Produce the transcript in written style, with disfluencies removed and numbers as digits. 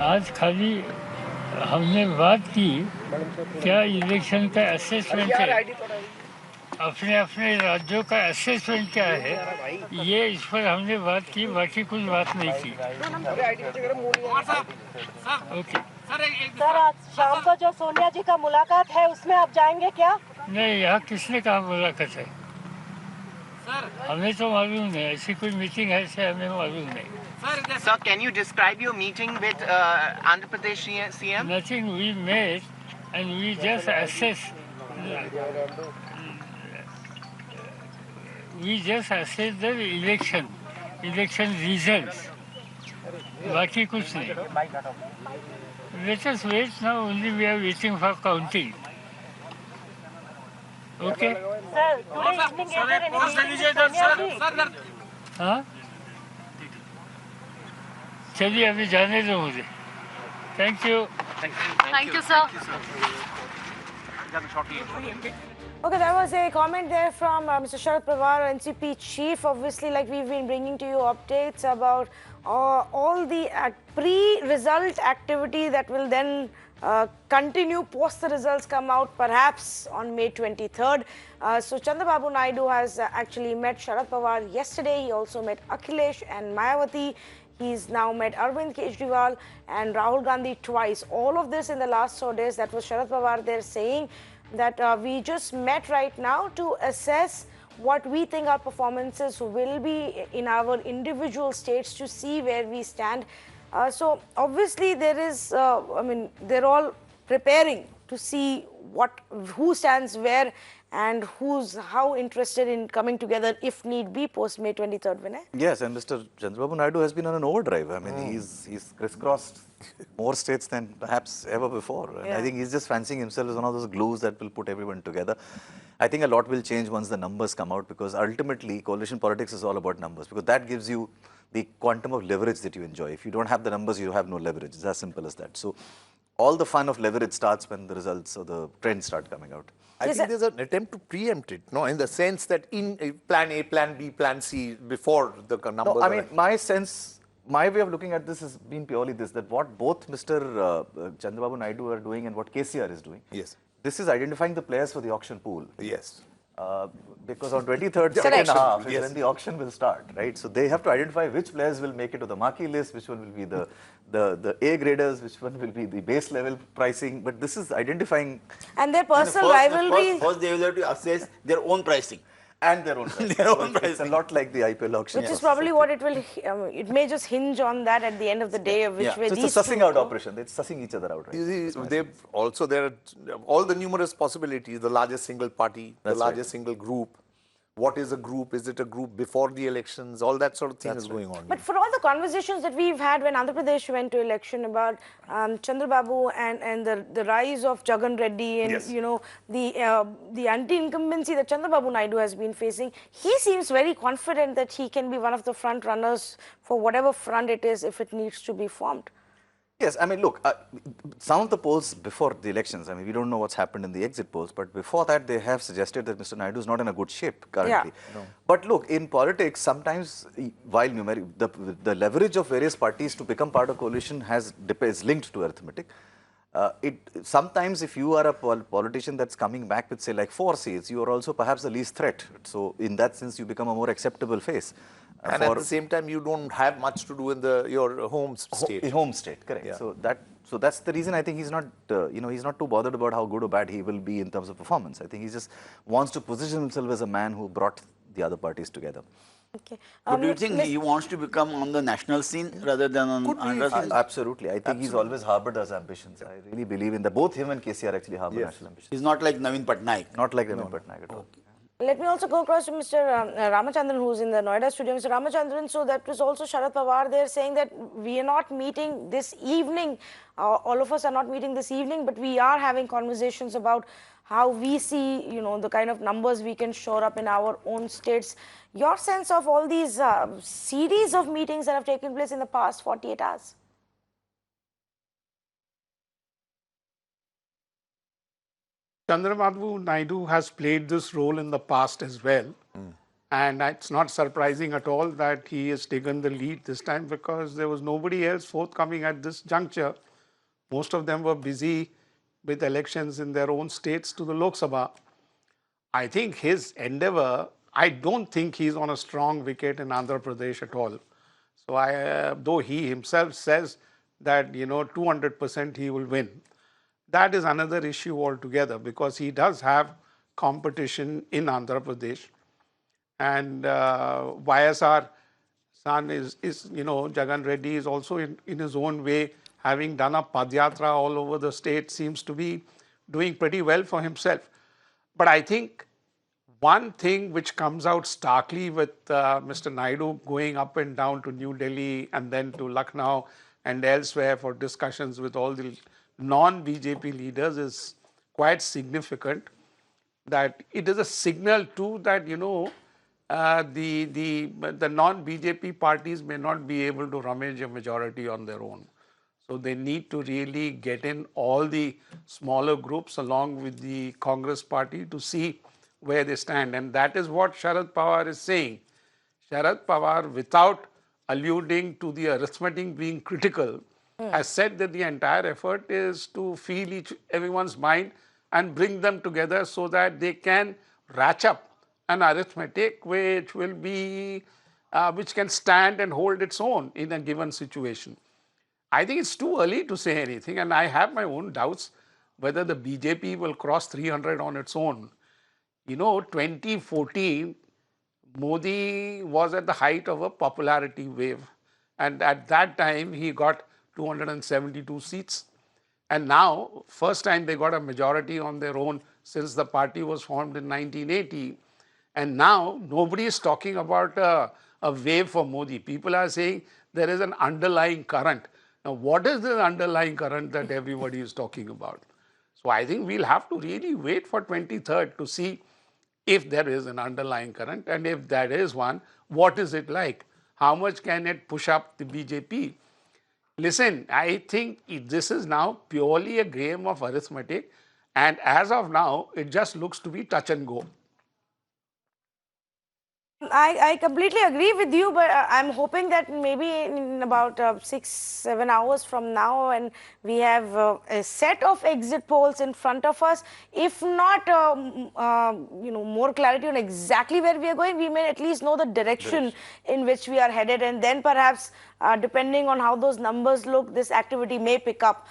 आज खाली हमने बात की क्या इलेक्शन का असेसमेंट है, अपने अपने राज्यों का असेसमेंट क्या है, ये इस पर हमने बात की, बाकी कुछ बात नहीं की। ओके सर, आज शाम को जो सोनिया जी का मुलाकात है उसमें आप जाएंगे क्या? नहीं, यहाँ किसने कहा मुलाकात है? हमें तो मालूम नहीं, ऐसी कोई मीटिंग है ऐसे हमें मालूम नहीं। Sir, can you describe your meeting with Andhra Pradesh CM? Nothing, we met and we just assess. We just assess the election results. बाकी कुछ नहीं. Let us wait now. Only we are waiting for counting. Okay. Sir, today evening is there any meeting with Sonia ji? हाँ? चलिए अभी जाने दो मुझे. Thank you. Thank you, sir. Okay, that was a comment there from Mr. Sharad Pawar, NCP chief. Obviously, like we've been bringing to you updates about all the pre-result activity that will then continue post the results come out, perhaps on May 23rd. So Chandrababu Naidu has actually met Sharad Pawar yesterday. He also met Akhilesh and Mayawati. He's now met Arvind Kejriwal and Rahul Gandhi twice. All of this in the last 4 days. That was Sharad Pawar there saying that we just met right now to assess what we think our performances will be in our individual states to see where we stand. So obviously there is, I mean, they're all preparing to see who stands where and who's how interested in coming together if need be post May 23rd, Vinay. Yes, and Mr. Chandrababu Naidu has been on an overdrive. I mean, he's crisscrossed more states than perhaps ever before. And I think he's just fancying himself as one of those glues that will put everyone together. I think a lot will change once the numbers come out, because ultimately coalition politics is all about numbers, because that gives you the quantum of leverage that you enjoy. If you don't have the numbers, you have no leverage. It's as simple as that. So all the fun of leverage starts when the results or the trends start coming out. I think there's an attempt to preempt it, no, in the sense that in plan A, plan B, plan C, before the numbers. No, I mean, my sense, my way of looking at this has been purely this, that what both Mr. Chandrababu Naidu are doing and what KCR is doing, yes, this is identifying the players for the auction pool. Yes. Because on 23rd, second half is when the auction will start, right? So they have to identify which players will make it to the marquee list, which one will be the A graders, which one will be the base level pricing. But this is identifying. And their personal rivalry. First, they will have to assess their own pricing. And their own pricing. It's a lot like the IPL auction. Which is probably what it will, it may just hinge on that at the end of the day, of which way so these it's a sussing out operation. It's sussing each other out, right? You see, there are all the numerous possibilities, the largest single party, the largest single group. What is a group? Is it a group before the elections? All that sort of thing is going on. But for all the conversations that we've had when Andhra Pradesh went to election about Chandrababu and the rise of Jagan Reddy and you know the anti-incumbency that Chandrababu Naidu has been facing, he seems very confident that he can be one of the front runners for whatever front it is if it needs to be formed. Yes, I mean, look, some of the polls before the elections, I mean, we don't know what's happened in the exit polls, but before that, they have suggested that Mr. Naidu is not in a good shape currently. Yeah. But look, in politics, sometimes, while the leverage of various parties to become part of coalition is linked to arithmetic. Sometimes if you are a politician that's coming back with, say, like 4 seats, you are also perhaps the least threat. So in that sense, you become a more acceptable face. And at the same time, you don't have much to do in your home state. Home state, correct. Yeah. So that's the reason I think he's not, he's not too bothered about how good or bad he will be in terms of performance. I think he just wants to position himself as a man who brought the other parties together. Okay. But do you think he wants to become on the national scene rather than on Andhra scene? Absolutely. I think he's always harbored those ambitions. I really believe in that. Both him and KCR actually harbor national ambitions. He's not like Naveen Patnaik. Not like Naveen Patnaik at all. Okay. Let me also go across to Mr. Ramachandran, who's in the Noida studio. Mr. Ramachandran, so that was also Sharad Pawar there saying that we are not meeting this evening. All of us are not meeting this evening, but we are having conversations about how we see, the kind of numbers we can shore up in our own states. Your sense of all these series of meetings that have taken place in the past 48 hours? Chandrababu Naidu has played this role in the past as well. And it's not surprising at all that he has taken the lead this time, because there was nobody else forthcoming at this juncture. Most of them were busy with elections in their own states to the Lok Sabha. I think his endeavor, I don't think he's on a strong wicket in Andhra Pradesh at all. So though he himself says that, 200% he will win, that is another issue altogether, because he does have competition in Andhra Pradesh. And YSR son is Jagan Reddy is also in his own way, having done a Padyatra all over the state, seems to be doing pretty well for himself. But I think one thing which comes out starkly with Mr. Naidu going up and down to New Delhi and then to Lucknow and elsewhere for discussions with all the non-BJP leaders is quite significant. That it is a signal too that the non-BJP parties may not be able to rummage a majority on their own. So they need to really get in all the smaller groups along with the Congress party to see where they stand. And that is what Sharad Pawar is saying. Sharad Pawar, without alluding to the arithmetic being critical, has said that the entire effort is to feel everyone's mind and bring them together so that they can ratchet up an arithmetic which will be, which can stand and hold its own in a given situation. I think it's too early to say anything, and I have my own doubts whether the BJP will cross 300 on its own. 2014, Modi was at the height of a popularity wave, and at that time he got 272 seats. And now, first time they got a majority on their own since the party was formed in 1980. And now nobody is talking about a wave for Modi. People are saying there is an underlying current. Now, what is the underlying current that everybody is talking about? So I think we'll have to really wait for 23rd to see if there is an underlying current, and if there is one, what is it like? How much can it push up the BJP? Listen, I think this is now purely a game of arithmetic, and as of now, it just looks to be touch and go. I completely agree with you, but I'm hoping that maybe in about 6-7 hours from now, and we have a set of exit polls in front of us, if not more clarity on exactly where we are going, we may at least know the direction in which we are headed, and then perhaps depending on how those numbers look, this activity may pick up